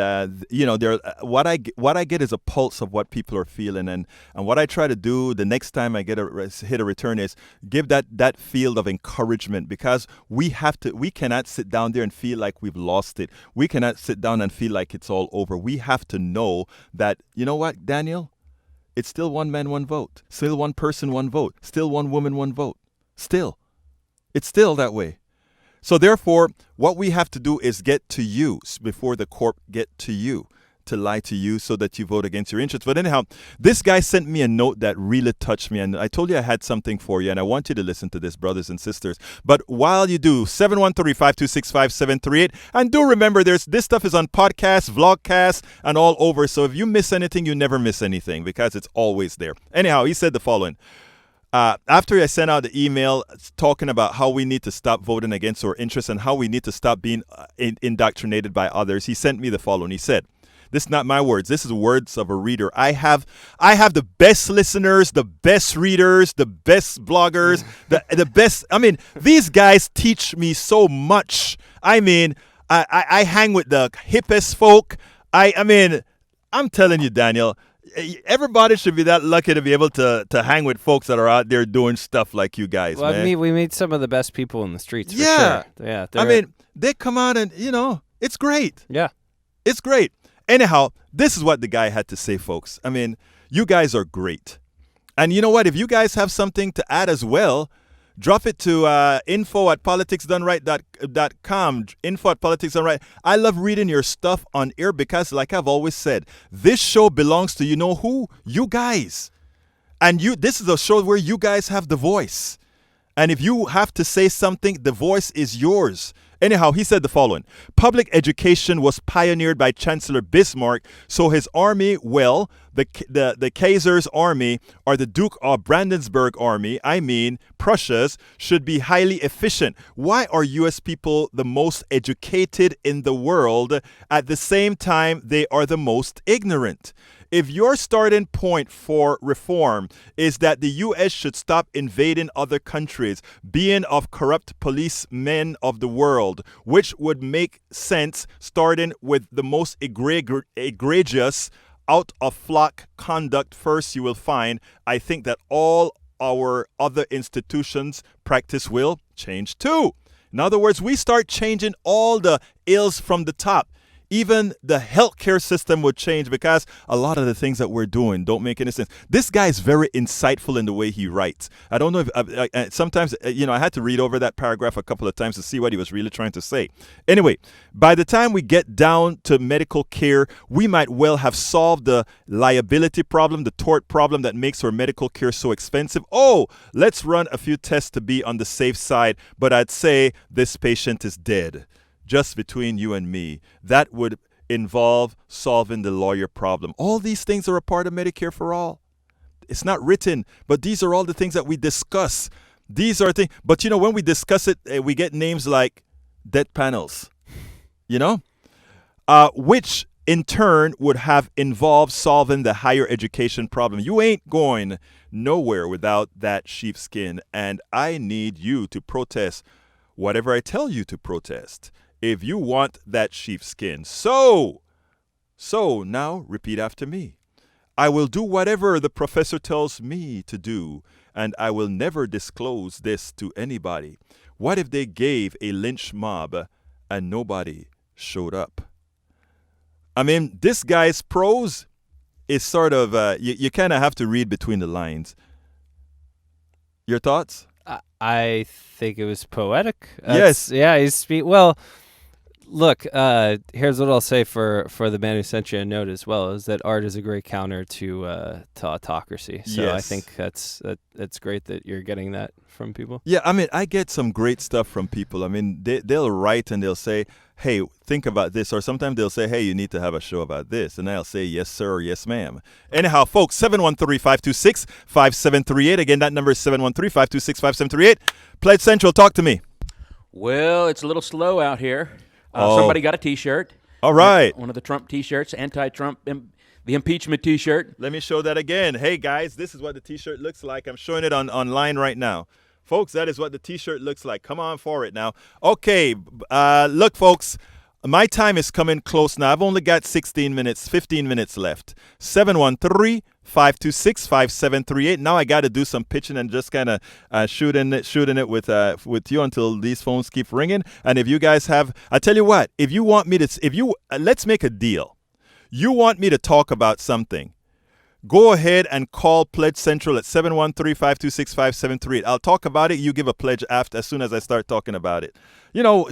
what I get is a pulse of what people are feeling, and what I try to do the next time I hit a return is give that field of encouragement, because we cannot sit down there and feel like we've lost it. We cannot sit down and feel like it's all over. We have to know that, you know what, Daniel, it's still one man, one vote, still one person, one vote, still one woman, one vote. Still, it's still that way. So therefore, what we have to do is get to you before the corp get to you, to lie to you so that you vote against your interests. But anyhow, this guy sent me a note that really touched me. And I told you I had something for you, and I want you to listen to this, brothers and sisters. But while you do, 713-526-5738. And do remember, this stuff is on podcasts, vlogcasts, and all over. So if you miss anything, you never miss anything, because it's always there. Anyhow, he said the following. After I sent out the email talking about how we need to stop voting against our interests and how we need to stop being indoctrinated by others, he sent me the following. He said, this is not my words. This is words of a reader. I have the best listeners, the best readers, the best bloggers, the best. I mean, these guys teach me so much. I mean, I hang with the hippest folk. I'm telling you, Daniel, Everybody should be that lucky to be able to hang with folks that are out there doing stuff like you guys, Well, man. we meet some of the best people in the streets. For Yeah. sure. Yeah. I mean, they come out and, it's great. yeah. It's great. Anyhow, this is what the guy had to say, folks. I mean, you guys are great. And you know what? If you guys have something to add as well, drop it to info@politicsdoneright.com. Info@politicsdoneright. I love reading your stuff on air because, like I've always said, this show belongs to you know who? You guys. And this is a show where you guys have the voice. And if you have to say something, the voice is yours. Anyhow, he said the following. Public education was pioneered by Chancellor Bismarck, so his army, well, the Kaiser's army or the Duke of Brandenburg army, Prussia's, should be highly efficient. Why are U.S. people the most educated in the world? At the same time, they are the most ignorant. If your starting point for reform is that the U.S. should stop invading other countries, being of corrupt policemen of the world, which would make sense starting with the most egregious out-of-flock conduct first, you will find, I think that all our other institutions practice will change too. In other words, we start changing all the ills from the top. Even the healthcare system would change because a lot of the things that we're doing don't make any sense. This guy is very insightful in the way he writes. I don't know if sometimes, I had to read over that paragraph a couple of times to see what he was really trying to say. Anyway, by the time we get down to medical care, we might well have solved the liability problem, the tort problem that makes our medical care so expensive. Oh, let's run a few tests to be on the safe side, but I'd say this patient is dead. Just between you and me, that would involve solving the lawyer problem. All these things are a part of Medicare for All. It's not written, but these are all the things that we discuss. These are things, but when we discuss it, we get names like death panels, which in turn would have involved solving the higher education problem. You ain't going nowhere without that sheepskin, and I need you to protest whatever I tell you to protest. If you want that sheepskin. So now repeat after me. I will do whatever the professor tells me to do, and I will never disclose this to anybody. What if they gave a lynch mob and nobody showed up? I mean, this guy's prose is sort of, you kind of have to read between the lines. Your thoughts? I think it was poetic. Yes. Yeah, well, look, here's what I'll say for the man who sent you a note as well, is that art is a great counter to autocracy. So yes. I think that's great that you're getting that from people. Yeah, I mean, I get some great stuff from people. I mean, they'll write and they'll say, hey, think about this. Or sometimes they'll say, hey, you need to have a show about this. And I'll say, yes, sir, or yes, ma'am. Anyhow, folks, 713-526-5738. Again, that number is 713-526-5738. Pledge Central, talk to me. Well, it's a little slow out here. Somebody got a T-shirt. All right. One of the Trump T-shirts, anti-Trump, the impeachment T-shirt. Let me show that again. Hey, guys, this is what the T-shirt looks like. I'm showing it online right now. Folks, that is what the T-shirt looks like. Come on for it now. Okay, look, folks, my time is coming close now. I've only got 15 minutes left. 713-526-5738. Now I got to do some pitching and just kind of shooting it with you until these phones keep ringing. And if you guys have, I tell you what, if you want me to, let's make a deal. You want me to talk about something. Go ahead and call Pledge Central at 713-526-5738. I'll talk about it. You give a pledge as soon as I start talking about it.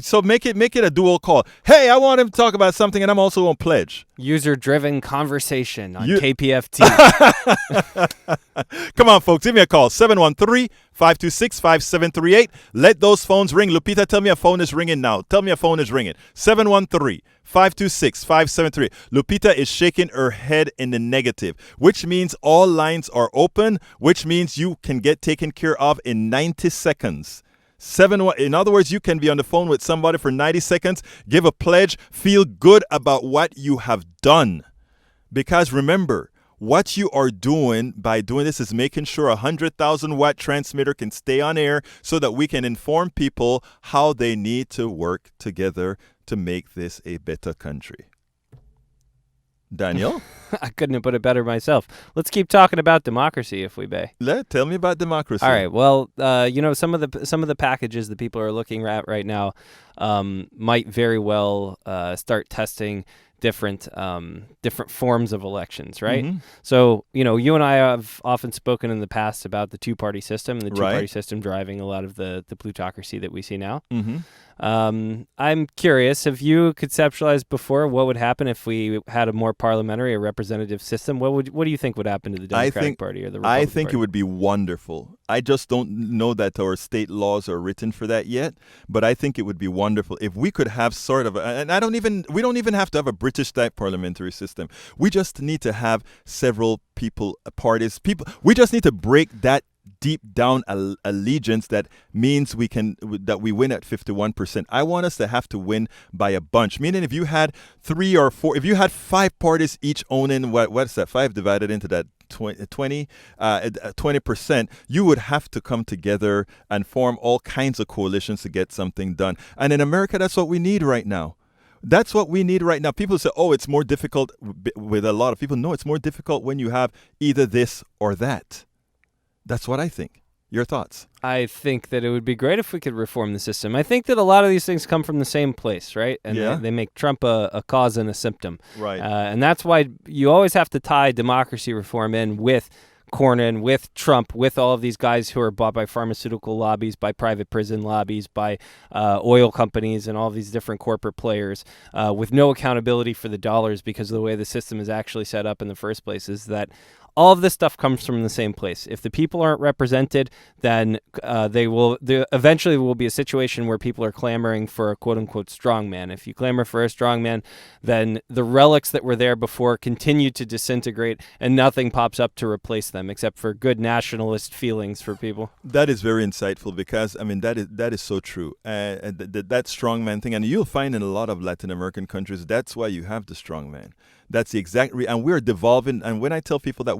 So make it a dual call. Hey, I want him to talk about something, and I'm also going to pledge. User-driven conversation on KPFT. Come on, folks. Give me a call. 713-526-5738. Let those phones ring. Lupita, tell me a phone is ringing now. Tell me a phone is ringing. 713-526-5738. Lupita is shaking her head in the negative, which means all lines are open, which means you can get taken care of in 90 seconds. In other words, you can be on the phone with somebody for 90 seconds, give a pledge, feel good about what you have done. Because remember, what you are doing by doing this is making sure a 100,000-watt transmitter can stay on air so that we can inform people how they need to work together to make this a better country. Daniel? I couldn't have put it better myself. Let's keep talking about democracy, if we may. Tell me about democracy. All right. Well, some of the packages that people are looking at right now might very well start testing different forms of elections, right? Mm-hmm. So, you and I have often spoken in the past about the two-party system, and the two-party Right. system driving a lot of the plutocracy that we see now. Mm-hmm. I'm curious, have you conceptualized before what would happen if we had a more parliamentary or representative system? What do you think would happen to the Democratic Party or the Republican I think Party? it would be wonderful. I just don't know that our state laws are written for that yet, but I think it would be wonderful if we could have sort of, and we don't even have to have a British type parliamentary system. We just need to have several parties. We just need to break that deep down allegiance that means that we win at 51%. I want us to have to win by a bunch. Meaning if you had 3 or 4, if you had 5 parties each owning, what's that, 5 divided into that 20%, you would have to come together and form all kinds of coalitions to get something done. And in America, that's what we need right now. That's what we need right now. People say, oh, it's more difficult with a lot of people. No, it's more difficult when you have either this or that. That's what I think. Your thoughts? I think that it would be great if we could reform the system. I think that a lot of these things come from the same place, right? And they make Trump a cause and a symptom. Right. And that's why you always have to tie democracy reform in with Cornyn, with Trump, with all of these guys who are bought by pharmaceutical lobbies, by private prison lobbies, by oil companies and all these different corporate players, with no accountability for the dollars, because of the way the system is actually set up in the first place is that all of this stuff comes from the same place. If the people aren't represented, then eventually will be a situation where people are clamoring for a quote-unquote strongman. If you clamor for a strongman, then the relics that were there before continue to disintegrate, and nothing pops up to replace them except for good nationalist feelings for people. That is very insightful, because, I mean, that is so true. That strongman thing, and you'll find in a lot of Latin American countries, that's why you have the strongman. That's the exact and we're devolving. And when I tell people that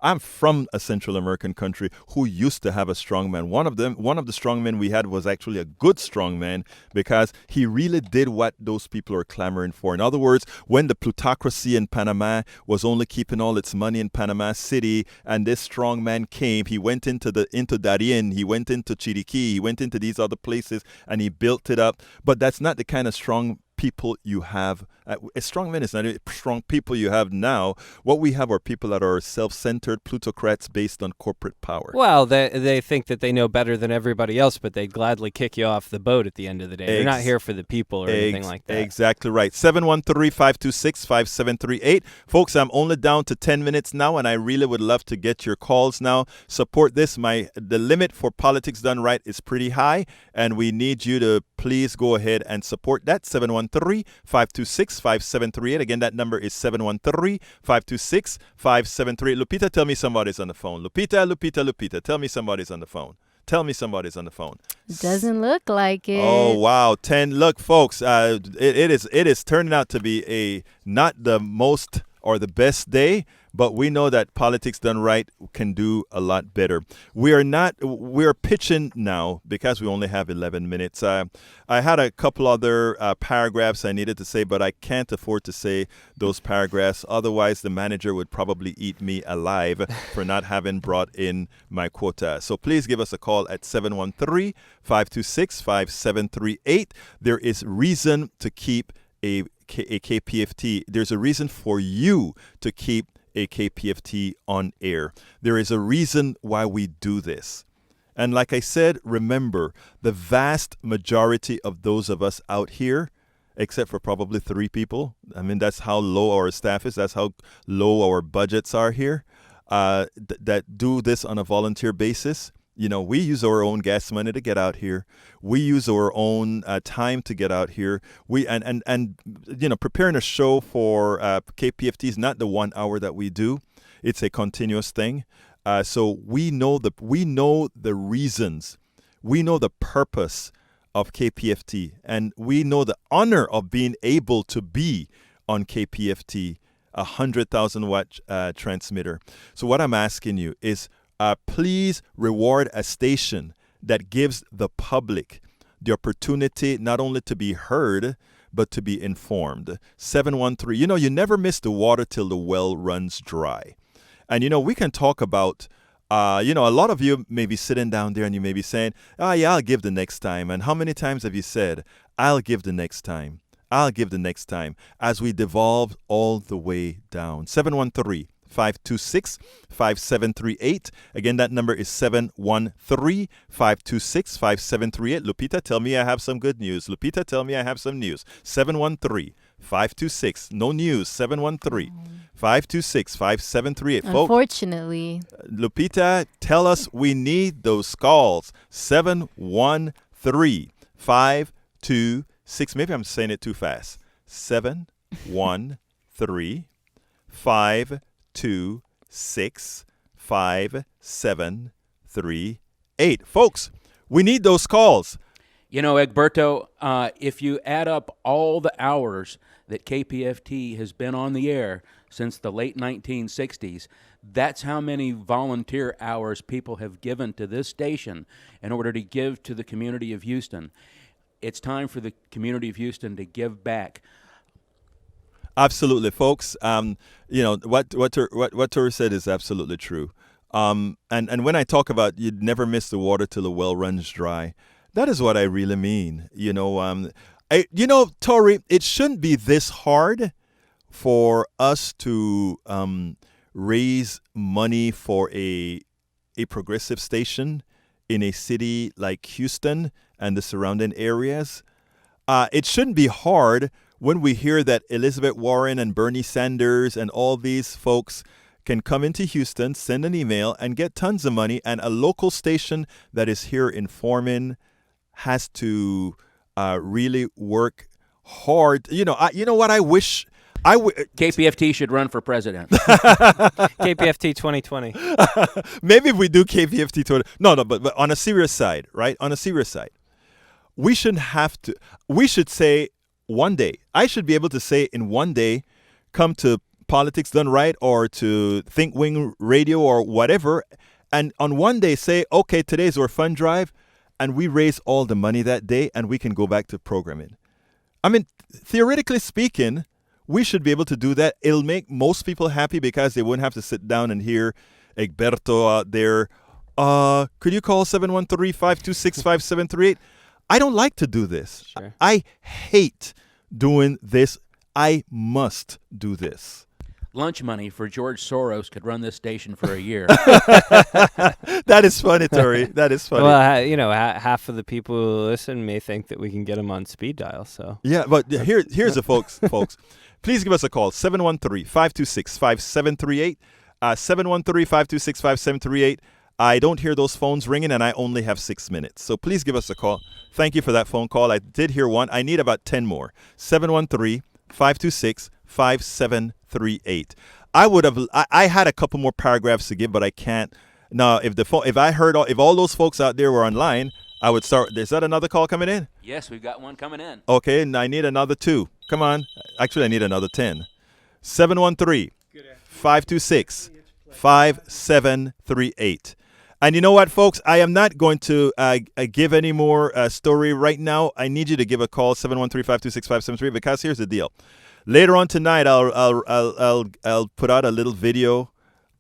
I'm from a Central American country who used to have a strongman. One of the strongmen we had was actually a good strongman, because he really did what those people are clamoring for. In other words, when the plutocracy in Panama was only keeping all its money in Panama City, and this strongman came, he went into Darien, he went into Chiriquí, he went into these other places, and he built it up. But that's not the kind of strong people you have. A strong man is not a strong people you have now. What we have are people that are self-centered plutocrats based on corporate power. Well, they think that they know better than everybody else, but they'd gladly kick you off the boat at the end of the day. They're not here for the people or anything like that. Exactly right. 713-526-5738. Folks, I'm only down to 10 minutes now, and I really would love to get your calls now. Support this. The limit for Politics Done Right is pretty high, and we need you to please go ahead and support that. 713-526-5738. Again, that number is 713-526-5738. Lupita, tell me somebody's on the phone. Lupita, tell me somebody's on the phone. Tell me somebody's on the phone. It doesn't look like it. Oh, wow. 10. Look, folks, it is turning out to be not the most or the best day, but we know that Politics Done Right can do a lot better. We're pitching now because we only have 11 minutes. I had a couple other paragraphs I needed to say, but I can't afford to say those paragraphs. Otherwise, the manager would probably eat me alive for not having brought in my quota. So please give us a call at 713-526-5738. There is reason to keep a KPFT. There's a reason for you to keep a KPFT on air. There is a reason why we do this. And like I said, remember, the vast majority of those of us out here, except for probably 3 people, I mean, that's how low our staff is, that's how low our budgets are here, that do this on a volunteer basis. You know, we use our own gas money to get out here. We use our own time to get out here. And preparing a show for KPFT is not the 1 hour that we do. It's a continuous thing. So we know the reasons. We know the purpose of KPFT, and we know the honor of being able to be on KPFT, 100,000 watt transmitter. So what I'm asking you is, please reward a station that gives the public the opportunity not only to be heard, but to be informed. 713. You know, you never miss the water till the well runs dry. And, you know, we can talk about, you know, a lot of you may be sitting down there and you may be saying, oh, yeah, I'll give the next time. And how many times have you said, I'll give the next time? I'll give the next time, as we devolve all the way down. 713-526-5738. Again, that number is 713-526-5738. Lupita, tell me I have some good news. Lupita, tell me I have some news. 713-526. No news. 713-526-5738. Unfortunately. Lupita, tell us we need those calls. 713-526. Maybe I'm saying it too fast. 713-526-5738. Folks, we need those calls. You know, Egberto, if you add up all the hours that KPFT has been on the air since the late 1960s, that's how many volunteer hours people have given to this station in order to give to the community of Houston. It's time for the community of Houston to give back. Absolutely, folks. You know, what Tori said is absolutely true. And when I talk about you'd never miss the water till the well runs dry, that is what I really mean. You know, Tori, it shouldn't be this hard for us to raise money for a progressive station in a city like Houston and the surrounding areas. It shouldn't be hard when we hear that Elizabeth Warren and Bernie Sanders and all these folks can come into Houston, send an email, and get tons of money, and a local station that is here informing has to really work hard. You know what I wish. KPFT should run for president. KPFT 2020. Maybe if we do KPFT 20. No, but on a serious side, right? On a serious side, we shouldn't have to. We should say one day. I should be able to say in one day, come to Politics Done Right or to Think Wing Radio or whatever, and on one day say, okay, today's our fund drive, and we raise all the money that day, and we can go back to programming. I mean, theoretically speaking, we should be able to do that. It'll make most people happy because they wouldn't have to sit down and hear Egberto out there. Could you call 713-526-5738? I don't like to do this. Sure. I hate doing this. I must do this. Lunch money for George Soros could run this station for a year. That is funny, Tori. That is funny. Well, you know, half of the people who listen may think that we can get them on speed dial. So yeah, but here's the folks. Please give us a call, 713-526-5738, 713-526-5738. I don't hear those phones ringing, and I only have 6 minutes. So please give us a call. Thank you for that phone call. I did hear one. I need about 10 more. 713-526-5738. I had a couple more paragraphs to give, but I can't. Now, if all those folks out there were online, I would start. Is that another call coming in? Yes, we've got one coming in. Okay, and I need another 2. Come on. Actually, I need another 10. 713-526-5738. And you know what, folks? I am not going to give any more story right now. I need you to give a call, 713-526-5738, because here's the deal. Later on tonight, I'll put out a little video,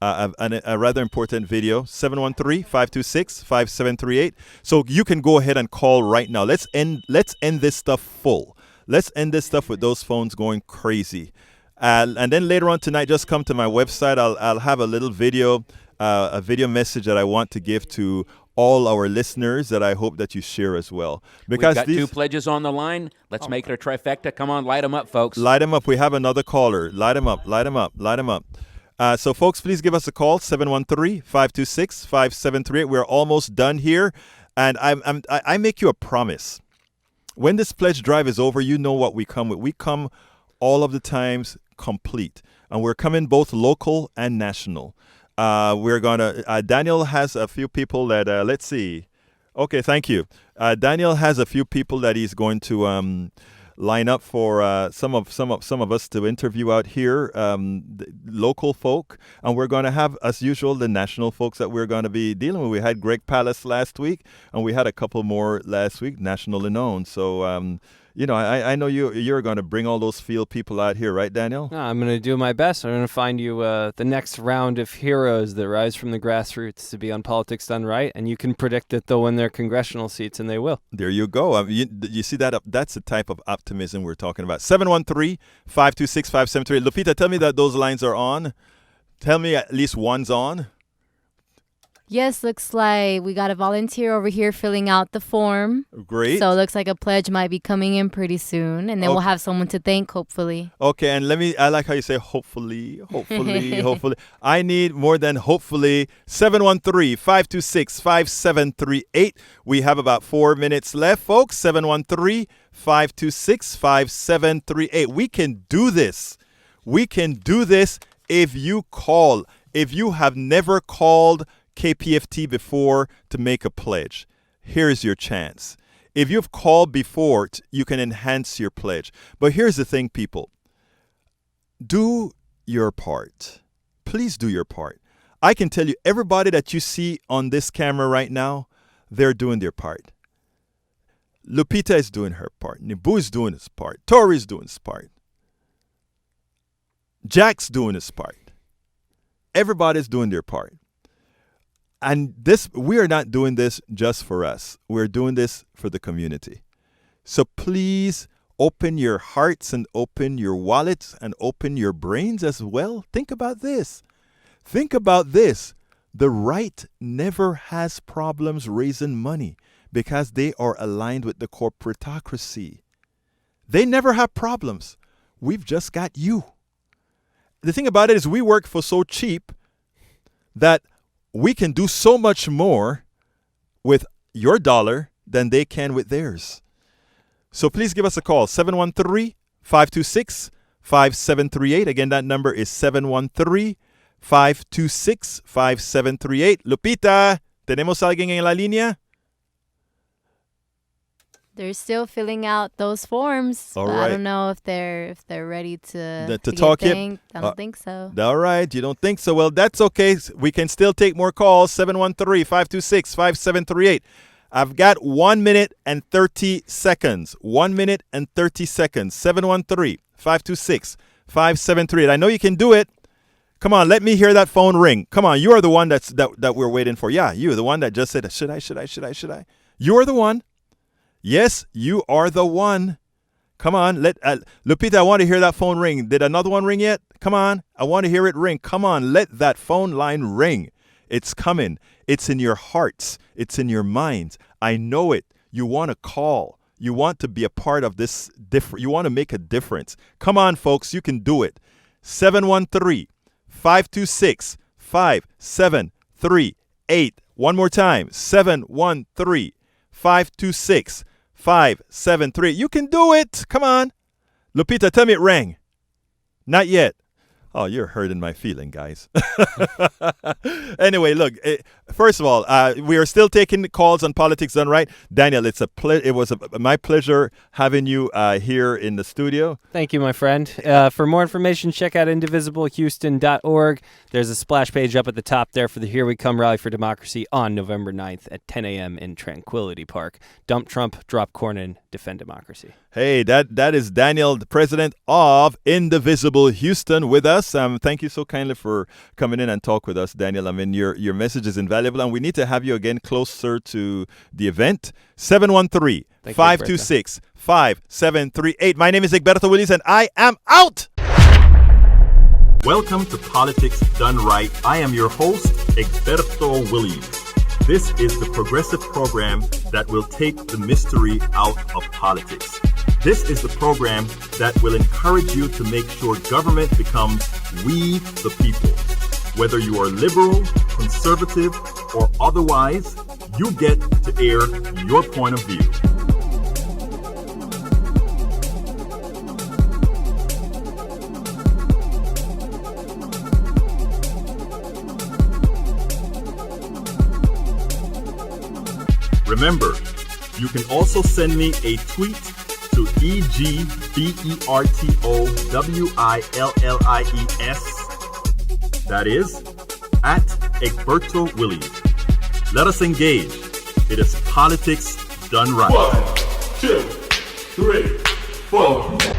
a rather important video, 713-526-5738. So you can go ahead and call right now. Let's end this stuff full. Let's end this stuff with those phones going crazy. And then later on tonight, just come to my website. I'll have a little video, a video message that I want to give to all our listeners that I hope that you share as well. Because we've got 2 pledges on the line. Let's make it a trifecta. Come on, light them up, folks. Light them up. We have another caller. Light them up. So, folks, please give us a call, 713-526-5738. We're almost done here. And I make you a promise. When this pledge drive is over, you know what we come with. We come all of the times complete. And we're coming both local and national. We're going to, Daniel has a few people that, let's see. Okay, thank you. Daniel has a few people that he's going to line up for some of us to interview out here, local folk. And we're going to have, as usual, the national folks that we're going to be dealing with. We had Greg Palace last week, and we had a couple more last week, nationally known. So I know you're going to bring all those field people out here, right, Daniel? No, I'm going to do my best. I'm going to find you the next round of heroes that rise from the grassroots to be on Politics Done Right, and you can predict that they'll win their congressional seats, and they will. There you go. I mean, you see that? That's the type of optimism we're talking about. 713-526-5738. Lupita, tell me that those lines are on. Tell me at least one's on. Yes, looks like we got a volunteer over here filling out the form. Great. So it looks like a pledge might be coming in pretty soon, and then we'll have someone to thank, hopefully. Okay, and I like how you say hopefully. I need more than hopefully. 713-526-5738. We have about 4 minutes left, folks. 713-526-5738. We can do this. We can do this if you call. If you have never called KPFT before to make a pledge, here's your chance. If you've called before, you can enhance your pledge. But here's the thing, people. Do your part. Please do your part. I can tell you, everybody that you see on this camera right now, they're doing their part. Lupita is doing her part. Nibu is doing his part. Tori is doing his part. Jack's doing his part. Everybody's doing their part. And we are not doing this just for us. We're doing this for the community. So please open your hearts and open your wallets and open your brains as well. Think about this. Think about this. The right never has problems raising money because they are aligned with the corporatocracy. They never have problems. We've just got you. The thing about it is we work for so cheap that we can do so much more with your dollar than they can with theirs. So please give us a call, 713-526-5738. Again, that number is 713-526-5738. Lupita, ¿tenemos alguien en la línea? They're still filling out those forms. All but right. I don't know if they're ready to talk get it. thanked. I don't think so. All right. You don't think so? Well, that's okay. We can still take more calls. 713-526-5738. I've got 1 minute and 30 seconds. 1 minute and 30 seconds. 713-526-5738. I know you can do it. Come on, let me hear that phone ring. Come on, you are the one that we're waiting for. Yeah, you, the one that just said, should I? You are the one. Yes, you are the one. Come on, Lupita, I want to hear that phone ring. Did another one ring yet? Come on, I want to hear it ring. Come on, let that phone line ring. It's coming. It's in your hearts. It's in your minds. I know it. You want to call. You want to be a part of this. You want to make a difference. Come on, folks, you can do it. 713-526-5738. One more time, 713-526-5738. You can do it. Come on. Lupita, tell me it rang. Not yet. Oh, you're hurting my feeling, guys. Anyway, look, first of all, we are still taking calls on Politics Done Right. Daniel, it was my pleasure having you here in the studio. Thank you, my friend. For more information, check out indivisiblehouston.org. There's a splash page up at the top there for the Here We Come Rally for Democracy on November 9th at 10 a.m. in Tranquility Park. Dump Trump, drop Cornyn, defend democracy. Hey, that is Daniel, the president of Indivisible Houston, with us. Thank you so kindly for coming in and talk with us, Daniel. I mean, your message is invaluable, and we need to have you again closer to the event. 713-526-5738. My name is Egberto Willies, and I am out. Welcome to Politics Done Right. I am your host, Egberto Willies. This is the progressive program that will take the mystery out of politics. This is the program that will encourage you to make sure government becomes we the people. Whether you are liberal, conservative, or otherwise, you get to air your point of view. Remember, you can also send me a tweet to EGBERTOWILLIES. That is, at Egberto Willies. Let us engage. It is Politics Done Right. 1, 2, 3, 4.